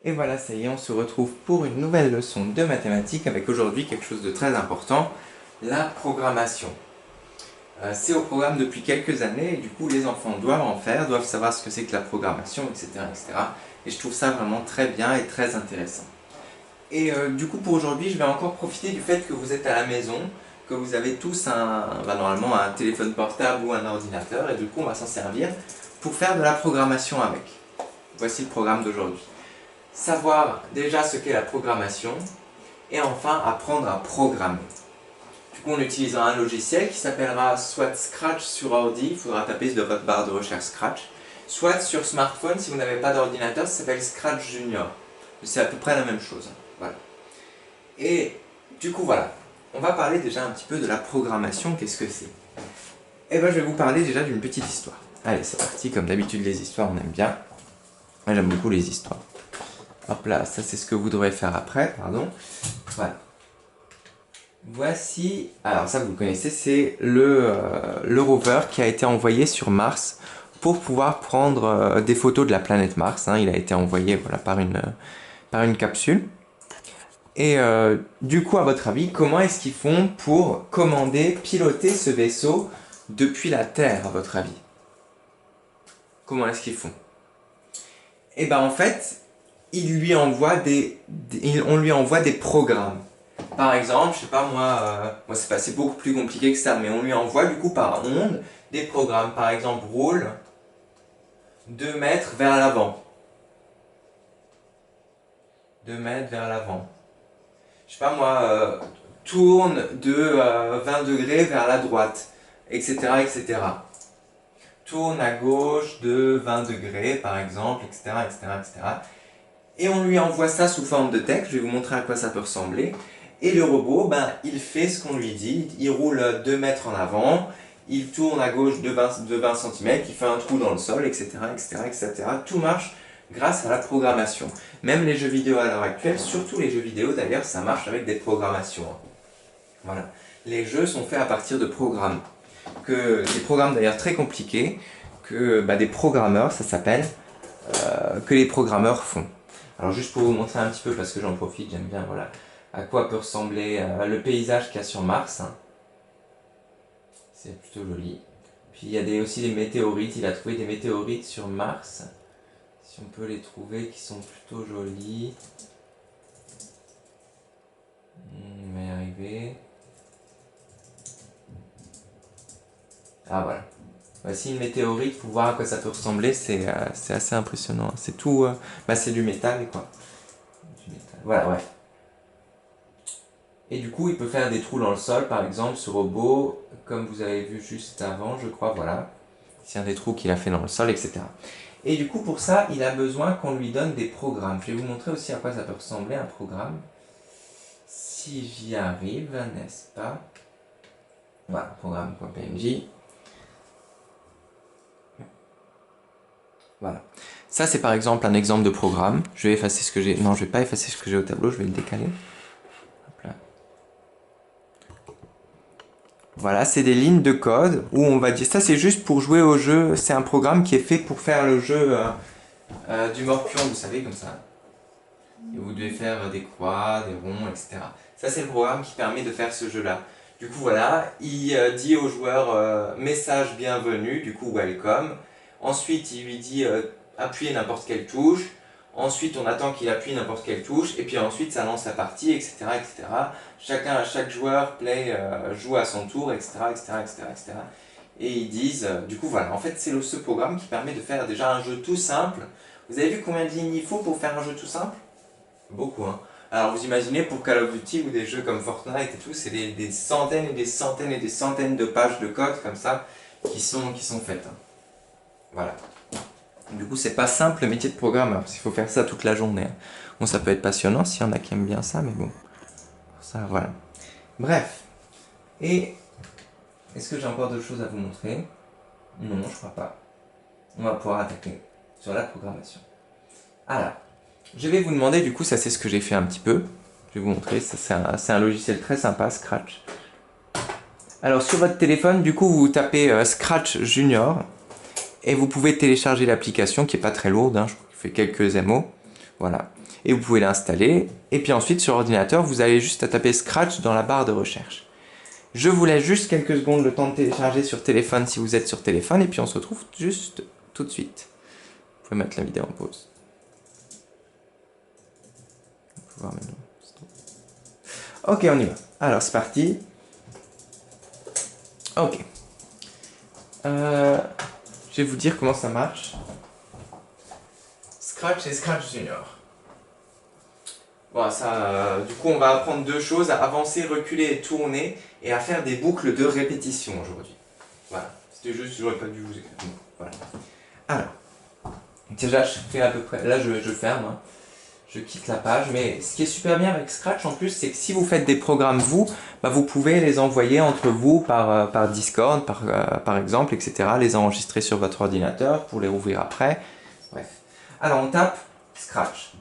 Et voilà, ça y est, on se retrouve pour une nouvelle leçon de mathématiques avec aujourd'hui quelque chose de très important, la programmation. C'est au programme depuis quelques années et du coup les enfants doivent en faire, doivent savoir ce que c'est que la programmation, etc., etc. Et je trouve ça vraiment très bien et très intéressant. Et du coup pour aujourd'hui, je vais encore profiter du fait que vous êtes à la maison, que vous avez tous normalement un téléphone portable ou un ordinateur et du coup on va s'en servir pour faire de la programmation avec. Voici le programme d'aujourd'hui. Savoir déjà ce qu'est la programmation et enfin apprendre à programmer. Du coup on utilisera un logiciel qui s'appellera soit Scratch sur ordi, il faudra taper de votre barre de recherche Scratch, soit sur smartphone si vous n'avez pas d'ordinateur, ça s'appelle Scratch Junior. C'est à peu près la même chose. Voilà. Et du coup voilà, on va parler déjà un petit peu de la programmation, qu'est-ce que c'est? Et bien je vais vous parler déjà d'une petite histoire. Allez c'est parti, comme d'habitude les histoires on aime bien. Moi j'aime beaucoup les histoires. Hop là, ça c'est ce que vous devrez faire après, pardon. Voilà. Voici, alors ça vous le connaissez, c'est le rover qui a été envoyé sur Mars pour pouvoir prendre des photos de la planète Mars. Hein. Il a été envoyé voilà, par une capsule. Et du coup, à votre avis, comment est-ce qu'ils font pour commander, piloter ce vaisseau depuis la Terre, à votre avis? Comment est-ce qu'ils font? Eh bien en fait, on lui envoie des programmes. Par exemple, je sais pas moi c'est beaucoup plus compliqué que ça, mais on lui envoie du coup par onde des programmes. Par exemple, roule 2 mètres vers l'avant. 2 mètres vers l'avant. Je sais pas moi, tourne de 20 degrés vers la droite, etc., etc. Tourne à gauche de 20 degrés, par exemple, etc., etc., etc. Et on lui envoie ça sous forme de texte, je vais vous montrer à quoi ça peut ressembler. Et le robot, il fait ce qu'on lui dit, il roule 2 mètres en avant, il tourne à gauche de 20 cm, il fait un trou dans le sol, etc., etc., etc. Tout marche grâce à la programmation. Même les jeux vidéo à l'heure actuelle, surtout les jeux vidéo d'ailleurs, ça marche avec des programmations. Voilà. Les jeux sont faits à partir de programmes. Des programmes d'ailleurs très compliqués, que des programmeurs, ça s'appelle, que les programmeurs font. Alors juste pour vous montrer un petit peu, parce que j'en profite, j'aime bien, voilà, à quoi peut ressembler le paysage qu'il y a sur Mars. Hein. C'est plutôt joli. Puis il y a aussi des météorites, il a trouvé des météorites sur Mars. Si on peut les trouver, qui sont plutôt jolis. On va y arriver. Ah voilà. Voici une météorite, pour voir à quoi ça peut ressembler, c'est assez impressionnant. C'est tout, c'est du métal quoi. Du métal. Voilà, ouais. Et du coup, il peut faire des trous dans le sol, par exemple, ce robot, comme vous avez vu juste avant, je crois, voilà. C'est un des trous qu'il a fait dans le sol, etc. Et du coup, pour ça, il a besoin qu'on lui donne des programmes. Je vais vous montrer aussi à quoi ça peut ressembler, un programme. Si j'y arrive, n'est-ce pas? Voilà, programme.png. Voilà. Ça, c'est par exemple un exemple de programme. Je vais effacer ce que j'ai... Non, je vais pas effacer ce que j'ai au tableau, je vais le décaler. Hop là. Voilà, c'est des lignes de code où on va dire... Ça, c'est juste pour jouer au jeu. C'est un programme qui est fait pour faire le jeu du morpion, vous savez, comme ça. Et vous devez faire des croix, des ronds, etc. Ça, c'est le programme qui permet de faire ce jeu-là. Du coup, voilà, il dit au joueur message bienvenue, du coup, welcome. Ensuite, il lui dit appuyer n'importe quelle touche. Ensuite, on attend qu'il appuie n'importe quelle touche. Et puis ensuite, ça lance la partie, etc. etc. Chaque joueur joue à son tour, etc. etc., etc., etc. Et ils disent, du coup, voilà, en fait, c'est ce programme qui permet de faire déjà un jeu tout simple. Vous avez vu combien de lignes il faut pour faire un jeu tout simple? Beaucoup, hein. Alors vous imaginez pour Call of Duty ou des jeux comme Fortnite et tout, c'est des centaines et des centaines et des centaines de pages de code comme ça qui sont faites. Hein. Voilà. Du coup, c'est pas simple le métier de programmeur, parce qu'il faut faire ça toute la journée. Hein. Bon, ça peut être passionnant s'il y en a qui aiment bien ça, mais bon. Ça, voilà. Bref. Et est-ce que j'ai encore d'autres choses à vous montrer? Non, je crois pas. On va pouvoir attaquer sur la programmation. Alors. Je vais vous demander, du coup, ça c'est ce que j'ai fait un petit peu. Je vais vous montrer, c'est un logiciel très sympa, Scratch. Alors sur votre téléphone, du coup, vous tapez Scratch Junior et vous pouvez télécharger l'application qui n'est pas très lourde, hein, je crois qu'il fait quelques MO. Voilà. et vous pouvez l'installer. Et puis ensuite, sur l'ordinateur, vous allez juste à taper Scratch dans la barre de recherche. Je vous laisse juste quelques secondes le temps de télécharger sur téléphone si vous êtes sur téléphone, et puis on se retrouve juste tout de suite. Vous pouvez mettre la vidéo en pause. On peut voir maintenant. Ok, on y va. Alors, c'est parti. Ok. Je vais vous dire comment ça marche. Scratch et Scratch Junior. Bon, ça, du coup, on va apprendre deux choses, à avancer, reculer et tourner, et à faire des boucles de répétition aujourd'hui. Voilà. C'était juste, j'aurais pas dû vous écrire. Voilà. Alors, déjà, je fais à peu près... Là, je ferme. Hein. Je quitte la page, mais ce qui est super bien avec Scratch en plus, c'est que si vous faites des programmes vous pouvez les envoyer entre vous par Discord, par exemple, etc. Les enregistrer sur votre ordinateur pour les rouvrir après. Bref. Alors on tape Scratch.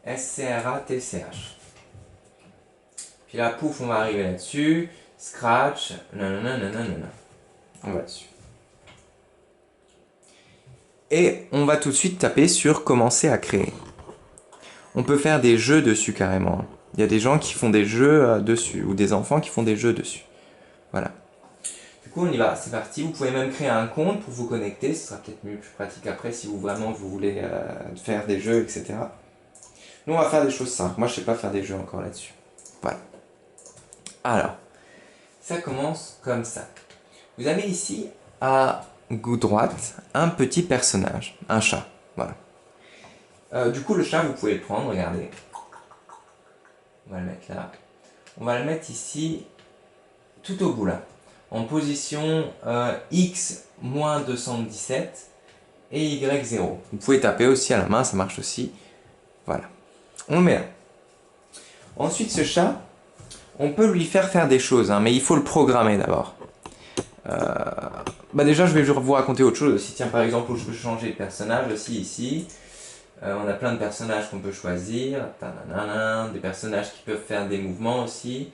S-C-R-A-T-C-H. Puis là, pouf, on va arriver là-dessus. Scratch, nanana. On va dessus. Et on va tout de suite taper sur commencer à créer. On peut faire des jeux dessus carrément. Il y a des gens qui font des jeux dessus, ou des enfants qui font des jeux dessus. Voilà. Du coup, on y va, c'est parti. Vous pouvez même créer un compte pour vous connecter. Ce sera peut-être mieux, plus pratique après si vous voulez faire des jeux, etc. Nous, on va faire des choses simples. Moi, je sais pas faire des jeux encore là-dessus. Voilà. Alors, ça commence comme ça. Vous avez ici, à gauche droite, un petit personnage, un chat. Voilà. Du coup, le chat, vous pouvez le prendre, regardez. On va le mettre là. On va le mettre ici, tout au bout là. En position X-217 et Y0. Vous pouvez taper aussi à la main, ça marche aussi. Voilà. On le met là. Ensuite, ce chat, on peut lui faire des choses, hein, mais il faut le programmer d'abord. Déjà, je vais vous raconter autre chose aussi. Tiens, par exemple, où je peux changer de personnage aussi, ici. On a plein de personnages qu'on peut choisir. Des personnages qui peuvent faire des mouvements aussi.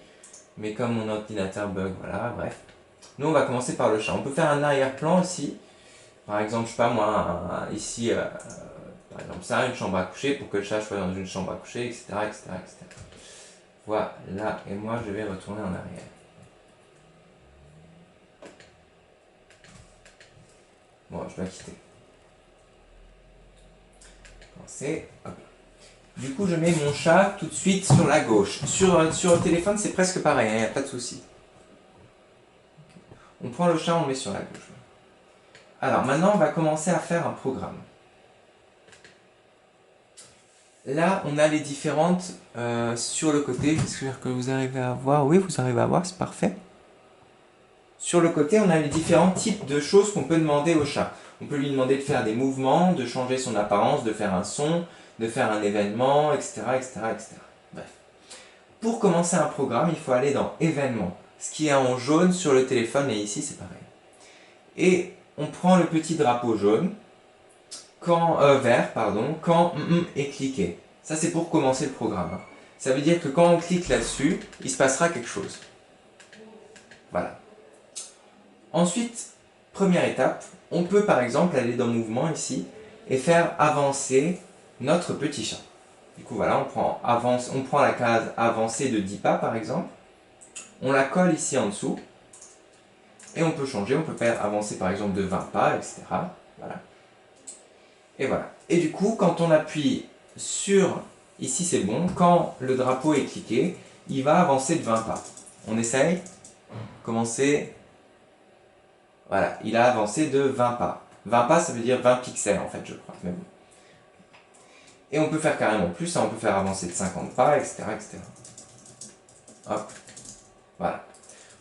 Mais comme mon ordinateur bug, voilà, bref. Nous, on va commencer par le chat. On peut faire un arrière-plan aussi. Par exemple, je sais pas moi, ici, par exemple ça, une chambre à coucher, pour que le chat soit dans une chambre à coucher, etc. Voilà, et moi, je vais retourner en arrière. Bon, je dois quitter. Commencer, hop. Du coup, je mets mon chat tout de suite sur la gauche. Sur le téléphone, c'est presque pareil, il n'y a pas de souci. On prend le chat, on le met sur la gauche. Alors, maintenant, on va commencer à faire un programme. Là, on a les différentes sur le côté. J'espère que vous arrivez à voir. Oui, vous arrivez à voir, c'est parfait. Sur le côté, on a les différents types de choses qu'on peut demander au chat. On peut lui demander de faire des mouvements, de changer son apparence, de faire un son, de faire un événement, etc. Bref. Pour commencer un programme, il faut aller dans événements. Ce qui est en jaune sur le téléphone, et ici, c'est pareil. Et on prend le petit drapeau jaune, vert, quand est cliqué. Ça, c'est pour commencer le programme. Hein. Ça veut dire que quand on clique là-dessus, il se passera quelque chose. Voilà. Ensuite, première étape, on peut par exemple aller dans mouvement ici et faire avancer notre petit chat. Du coup, voilà, on prend la case avancer de 10 pas par exemple, on la colle ici en dessous et on peut changer, on peut faire avancer par exemple de 20 pas, etc. Voilà. Et voilà. Et du coup, quand on appuie sur, ici c'est bon, quand le drapeau est cliqué, il va avancer de 20 pas. On essaye. Commencer. Voilà, il a avancé de 20 pas. 20 pas, ça veut dire 20 pixels en fait, je crois. Mais bon. Et on peut faire carrément plus, on peut faire avancer de 50 pas, etc. Hop. Voilà.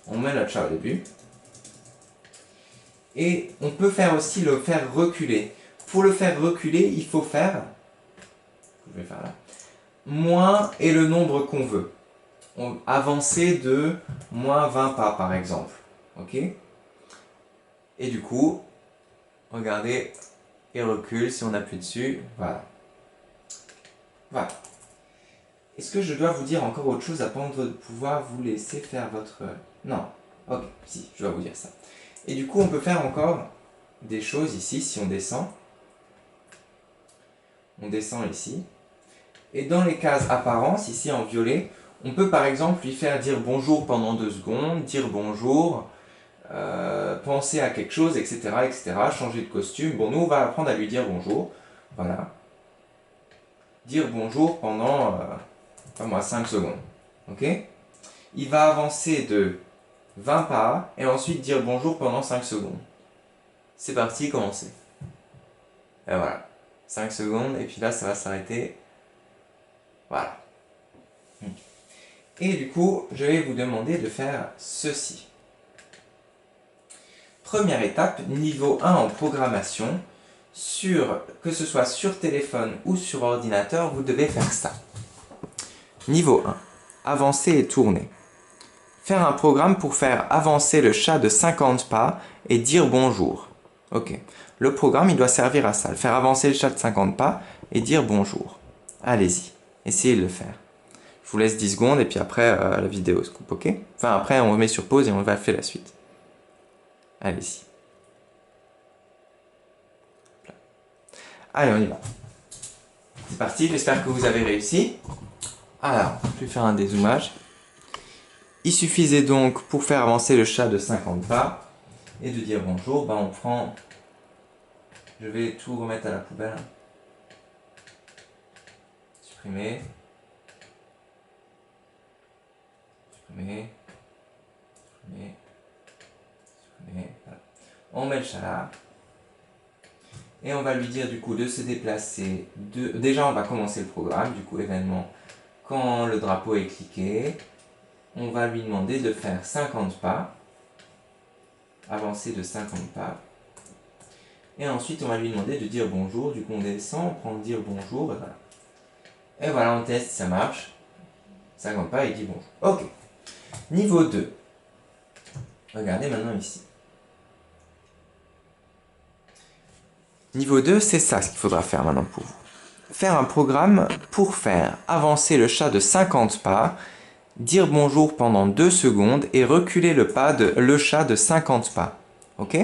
On met notre chat au début. Et on peut aussi le faire reculer. Pour le faire reculer, il faut faire, je vais faire là, moins et le nombre qu'on veut. Avancer de moins 20 pas par exemple. Ok? Et du coup, regardez, il recule si on appuie dessus. Voilà. Voilà. Est-ce que je dois vous dire encore autre chose avant de pouvoir vous laisser faire votre... Non. Ok, si, je dois vous dire ça. Et du coup, on peut faire encore des choses ici, si on descend. On descend ici. Et dans les cases apparence, ici en violet, on peut par exemple lui faire dire bonjour pendant 2 secondes, dire bonjour, penser à quelque chose, etc., etc., changer de costume. Bon, nous, on va apprendre à lui dire bonjour. Voilà. Dire bonjour pendant, pas moi, 5 secondes. Ok? Il va avancer de 20 pas et ensuite dire bonjour pendant 5 secondes. C'est parti, commencez. Et voilà. 5 secondes, et puis là, ça va s'arrêter. Voilà. Et du coup, je vais vous demander de faire ceci. Première étape, niveau 1 en programmation, que ce soit sur téléphone ou sur ordinateur, vous devez faire ça. Niveau 1, avancer et tourner. Faire un programme pour faire avancer le chat de 50 pas et dire bonjour. Ok. Le programme, il doit servir à ça, faire avancer le chat de 50 pas et dire bonjour. Allez-y, essayez de le faire. Je vous laisse 10 secondes et puis après, la vidéo se coupe, ok? Enfin, après, on remet sur pause et on va faire la suite. Allez-y. Allez, on y va. C'est parti, j'espère que vous avez réussi. Alors, je vais faire un dézoomage. Il suffisait donc, pour faire avancer le chat de 50 pas et de dire bonjour, on prend... Je vais tout remettre à la poubelle. Supprimer. Supprimer. Supprimer. Supprimer. Voilà. On met le chat là. Et on va lui dire du coup de se déplacer. Déjà, on va commencer le programme, du coup, événement. Quand le drapeau est cliqué, on va lui demander de faire 50 pas. Avancer de 50 pas. Et ensuite, on va lui demander de dire bonjour. Du coup, on descend, on prend dire bonjour, et voilà. Et voilà, on teste, ça marche. 50 pas, il dit bonjour. Ok. Niveau 2. Regardez maintenant ici. Niveau 2, c'est ça ce qu'il faudra faire maintenant pour vous. Faire un programme pour faire avancer le chat de 50 pas, dire bonjour pendant 2 secondes et reculer le chat de 50 pas. Ok?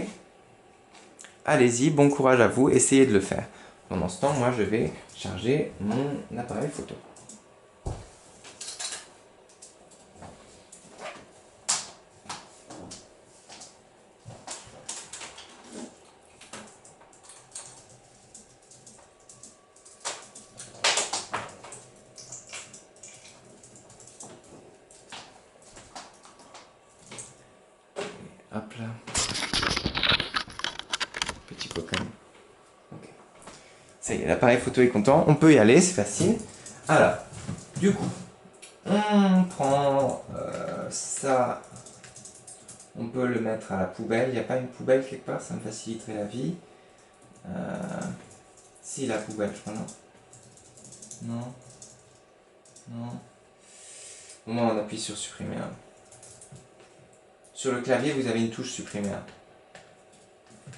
Allez-y, bon courage à vous, essayez de le faire. Pendant ce temps, moi je vais charger mon appareil photo. Hop là. Petit coquin. Ok. Ça y est, l'appareil photo est content. On peut y aller, c'est facile. Alors, du coup, on prend ça. On peut le mettre à la poubelle. Il n'y a pas une poubelle quelque part, ça me faciliterait la vie. Si, la poubelle, je crois, non. Non. Non. Au moins, on appuie sur supprimer. Hein. Sur le clavier, vous avez une touche supprimer. Hein.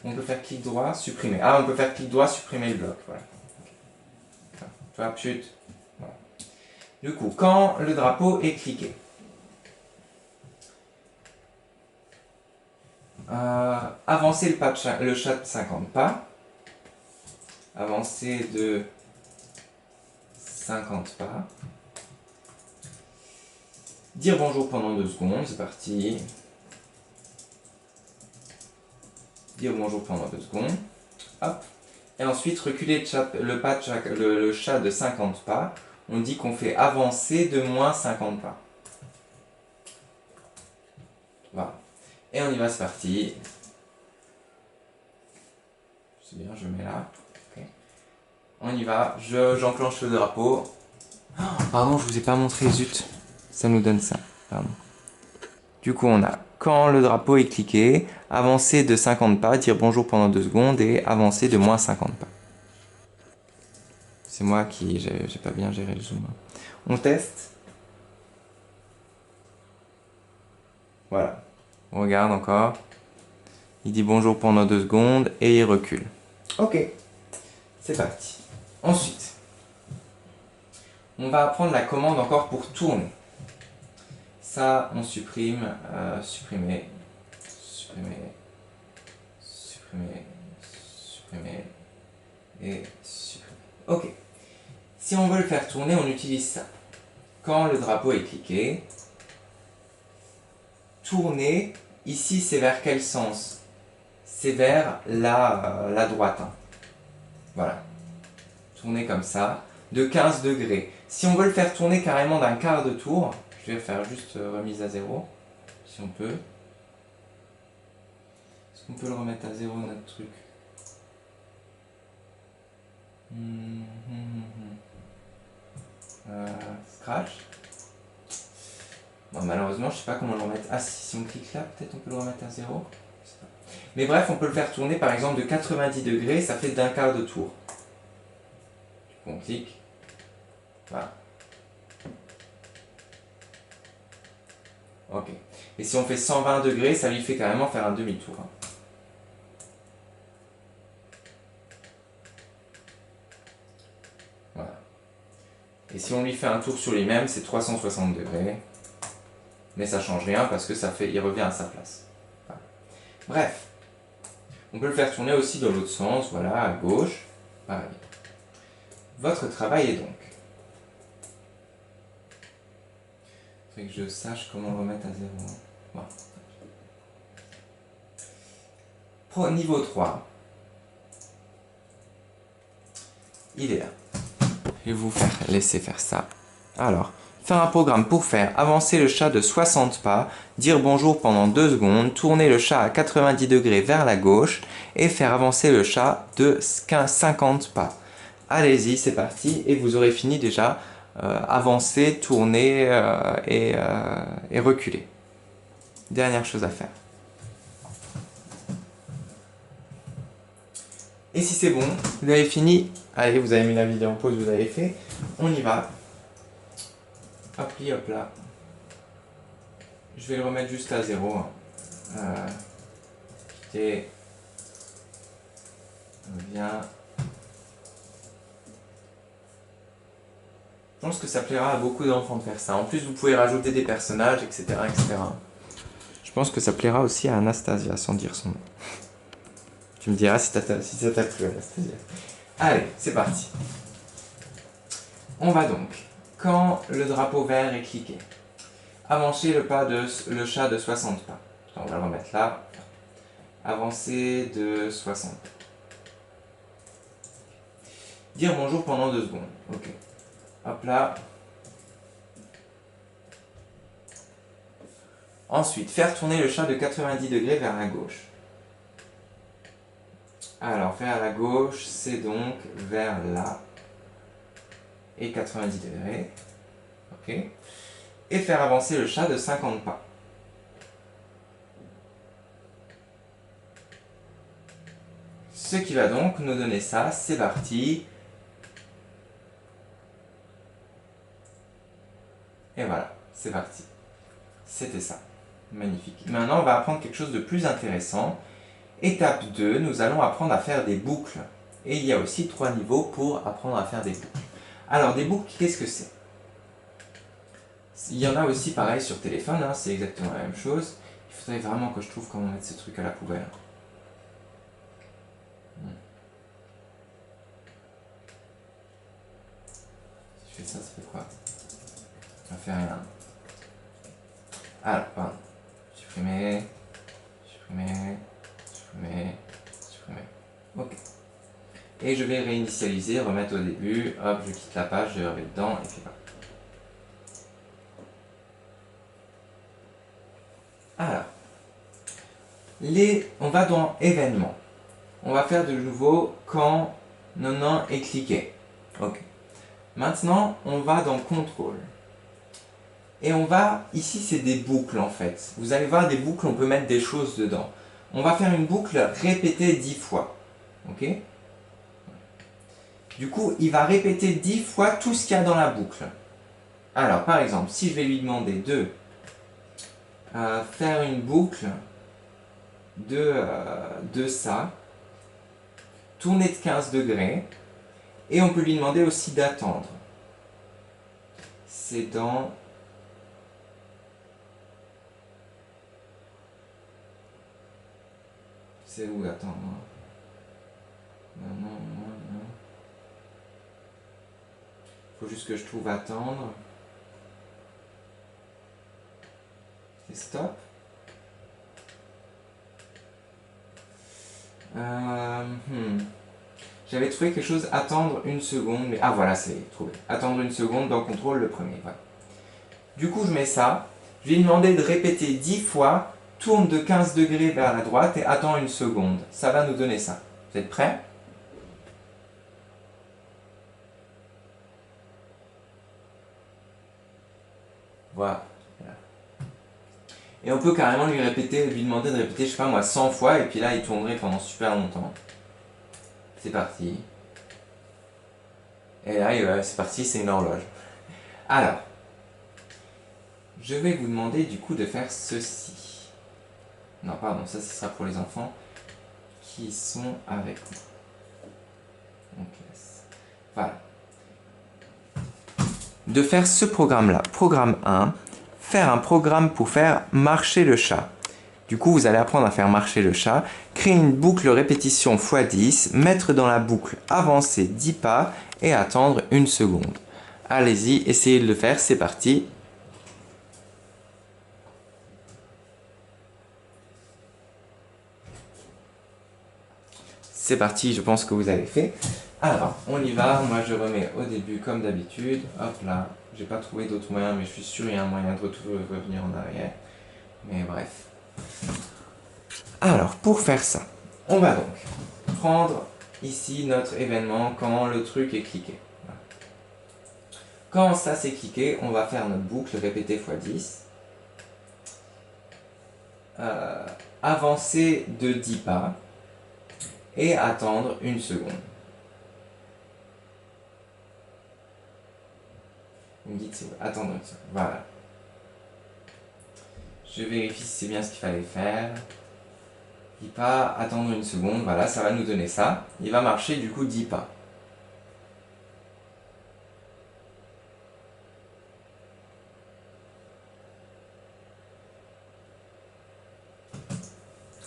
On peut faire clic droit, supprimer. Ah, on peut faire clic droit, supprimer le bloc. Voilà. Okay. Tu vois, chut. Voilà. Du coup, quand le drapeau est cliqué, avancer le chat de 50 pas. Avancer de 50 pas. Dire bonjour pendant 2 secondes, c'est parti. Dire bonjour pendant 2 secondes. Hop. Et ensuite, reculer le chat de 50 pas. On dit qu'on fait avancer de moins 50 pas. Voilà. Et on y va, c'est parti. C'est bien, je mets là. Okay. On y va, j'enclenche le drapeau. Oh, pardon, je vous ai pas montré, zut. Ça nous donne ça, pardon. Du coup, on a, quand le drapeau est cliqué, avancer de 50 pas, dire bonjour pendant 2 secondes et avancer de moins 50 pas. C'est moi qui, j'ai pas bien géré le zoom. On teste. Voilà. On regarde encore. Il dit bonjour pendant 2 secondes et il recule. Ok. C'est parti. Ensuite, on va apprendre la commande encore pour tourner. Ça, on supprime, supprimer, supprimer, supprimer, supprimer et supprimer. Ok. Si on veut le faire tourner, on utilise ça. Quand le drapeau est cliqué, tourner, ici c'est vers quel sens? C'est vers la droite. Hein. Voilà. Tourner comme ça, de 15 degrés. Si on veut le faire tourner carrément d'un quart de tour, je vais faire juste remise à 0, si on peut. Est-ce qu'on peut le remettre à 0 notre truc? Scratch. Bon, malheureusement, je sais pas comment le remettre. Ah, si on clique là, peut-être on peut le remettre à 0. Mais bref, on peut le faire tourner par exemple de 90 degrés, ça fait d'un quart de tour. On clique. Voilà. Ok. Et si on fait 120 degrés, ça lui fait carrément faire un demi-tour. Hein. Voilà. Et si on lui fait un tour sur lui-même, c'est 360 degrés. Mais ça change rien parce que ça fait, il revient à sa place. Voilà. Bref. On peut le faire tourner aussi dans l'autre sens, voilà, à gauche. Pareil. Votre travail est donc. Il faut que je sache comment le remettre à 0. Voilà. Niveau 3. Il est là. Je vais vous laisser faire ça. Alors, faire un programme pour faire avancer le chat de 60 pas, dire bonjour pendant 2 secondes, tourner le chat à 90 degrés vers la gauche et faire avancer le chat de 50 pas. Allez-y, c'est parti et vous aurez fini déjà avancer, tourner et reculer. Dernière chose à faire. Et si c'est bon, vous avez fini, allez, vous avez mis la vidéo en pause, vous avez fait, on y va. Appli, hop là. Je vais le remettre juste à 0. Quitter. Revient. Je pense que ça plaira à beaucoup d'enfants de faire ça. En plus, vous pouvez rajouter des personnages, etc., etc. Je pense que ça plaira aussi à Anastasia, sans dire son nom. Tu me diras si ça t'a plu, Anastasia. Allez, c'est parti. On va donc, quand le drapeau vert est cliqué, avancer le chat de 60 pas. On va le remettre là. Avancer de 60 pas. Dire bonjour pendant 2 secondes. Ok. Hop là. Ensuite, faire tourner le chat de 90 degrés vers la gauche. Alors, vers la gauche, c'est donc vers là. Et 90 degrés. Ok. Et faire avancer le chat de 50 pas. Ce qui va donc nous donner ça. C'est parti. Et voilà, c'est parti. C'était ça. Magnifique. Maintenant, on va apprendre quelque chose de plus intéressant. Étape 2, nous allons apprendre à faire des boucles. Et il y a aussi 3 niveaux pour apprendre à faire des boucles. Alors, des boucles, qu'est-ce que c'est? Il y en a aussi pareil sur téléphone, hein, c'est exactement la même chose. Il faudrait vraiment que je trouve comment mettre ce truc à la poubelle. Si je fais ça, ça fait quoi? Ça fait rien. Alors, pardon. Supprimer, supprimer, supprimer, supprimer. Ok. Et je vais réinitialiser, remettre au début. Hop, je quitte la page, je reviens dedans, et puis voilà. Alors, on va dans événements. On va faire de nouveau quand non est cliqué. Ok. Maintenant, on va dans contrôle. Et on va, ici c'est des boucles en fait. Vous allez voir des boucles, on peut mettre des choses dedans. On va faire une boucle répétée 10 fois. Ok. Du coup, il va répéter 10 fois tout ce qu'il y a dans la boucle. Alors, par exemple, si je vais lui demander de faire une boucle de ça, tourner de 15 degrés, et on peut lui demander aussi d'attendre. C'est dans... C'est où attendre? Non. Faut juste que je trouve attendre. Et stop. J'avais trouvé quelque chose, attendre une seconde, mais... Ah voilà, c'est trouvé. Attendre une seconde dans contrôle, le premier, voilà. Du coup, je mets ça. Je vais lui demander de répéter 10 fois, tourne de 15 degrés vers la droite et attends une seconde. Ça va nous donner ça. Vous êtes prêts? Voilà. Et on peut carrément lui demander de répéter, je sais pas moi, 100 fois, et puis là, il tournerait pendant super longtemps. C'est parti. Et là, c'est parti, c'est une horloge. Alors, je vais vous demander du coup de faire ceci. Non, pardon, ça, ce sera pour les enfants qui sont avec moi. En classe. Voilà. De faire ce programme-là. Programme 1. Faire un programme pour faire marcher le chat. Du coup, vous allez apprendre à faire marcher le chat. Créer une boucle répétition x 10. Mettre dans la boucle avancer 10 pas et attendre une seconde. Allez-y, essayez de le faire, c'est parti. C'est parti, je pense que vous avez fait. Alors, on y va. Moi, je remets au début comme d'habitude. Hop là. J'ai pas trouvé d'autre moyen, mais je suis sûr qu'il y a un moyen de revenir en arrière. Mais bref. Alors, pour faire ça, on va donc prendre ici notre événement quand le truc est cliqué. Voilà. Quand ça c'est cliqué, on va faire notre boucle répétée x 10. Avancer de 10 pas et attendre une seconde. Vous me dites si vous attendre une seconde. Voilà. Je vérifie si c'est bien ce qu'il fallait faire. 10 pas, attendre une seconde. Voilà, ça va nous donner ça. Il va marcher du coup 10 pas.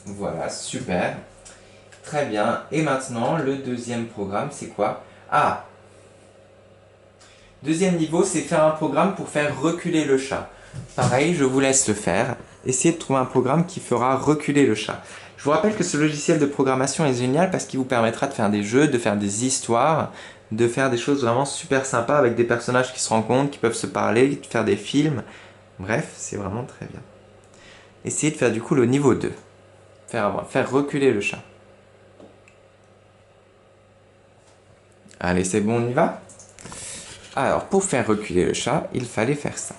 Voilà, super. Très bien. Et maintenant, le deuxième programme, c'est quoi? Ah! Deuxième niveau, c'est faire un programme pour faire reculer le chat. Pareil, je vous laisse le faire. Essayez de trouver un programme qui fera reculer le chat. Je vous rappelle que ce logiciel de programmation est génial parce qu'il vous permettra de faire des jeux, de faire des histoires, de faire des choses vraiment super sympas avec des personnages qui se rencontrent, qui peuvent se parler, de faire des films. Bref, c'est vraiment très bien. Essayez de faire du coup le niveau 2. Faire reculer le chat. Allez, c'est bon, on y va? Alors, pour faire reculer le chat, il fallait faire ça.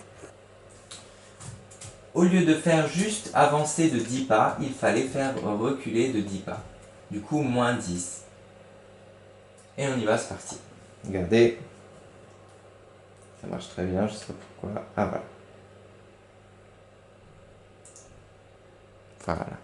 Au lieu de faire juste avancer de 10 pas, il fallait faire reculer de 10 pas. Du coup, moins 10. Et on y va, c'est parti. Regardez. Ça marche très bien, je sais pas pourquoi. Ah, voilà. Voilà.